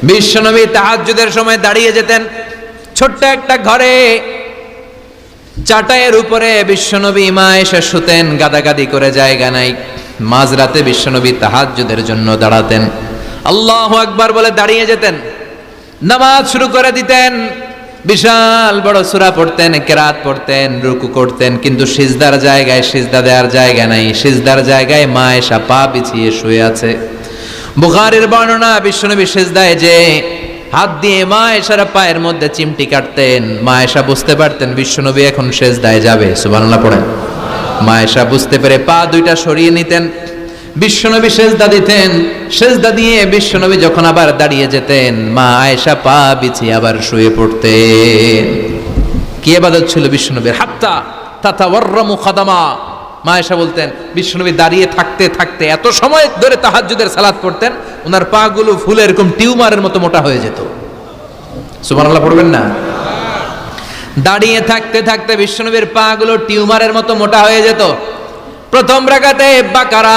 বিশ্বনবী তাহাজ্জুদের সময় দাঁড়িয়ে যেতেন। ছোট্ট একটা ঘরে চাটাইয়ের উপরে বিশ্বনবী মা এসে শুতেন, গাদাগাদি করে জায়গা নাই। মাঝরাতে বিশ্বনবী তাহাজ্জুদের জন্য দাঁড়াতেন, আল্লাহু আকবার বলে দাঁড়িয়ে যেতেন, নামাজ শুরু করে দিতেন। বিশাল বড় সূরা পড়তেন, কেরাত পড়তেন, রুকু করতেন, কিন্তু সিজদার জায়গায় সিজদা দেওয়ার জায়গা নাই। সিজদার জায়গায় মা এসা পা বিছিয়ে শুয়ে আছে। বুখারীর বর্ণনা, বিশ্বনবী সিজদায় যে হাত দিয়ে মা এসার পায়ের মধ্যে চিমটি কাটতেন। মা এসা বুঝতে পারতেন বিশ্বনবী এখন সিজদায় যাবে, সুবহানাল্লাহ পড়েন। মা এসা বুঝতে পেরে পা দুইটা সরিয়ে নিতেন, বিশ্বনবী সিজদা দিতেন। সিজদা দিয়ে বিশ্বনবী যখন আবার দাঁড়িয়ে যেতেন, মা আয়েশা পা বিছিয়ে আবার শুয়ে পড়তেন। কি ইবাদত ছিল বিশ্বনবীর! হাত্তা তাতাওয়াররামু খাদামা। মা আয়েশা বলতেন বিশ্বনবী দাঁড়িয়ে থাকতে থাকতে এত সময় ধরে তাহাজ্জুদের সালাত পড়তেন, ওনার পা গুলো ফুলে এরকম টিউমারের মতো মোটা হয়ে যেত। সুবহানাল্লাহ পড়বেন না? দাঁড়িয়ে থাকতে থাকতে বিশ্বনবীর পা গুলো টিউমারের মতো মোটা হয়ে যেত। প্রথম রাকাতে বাকারা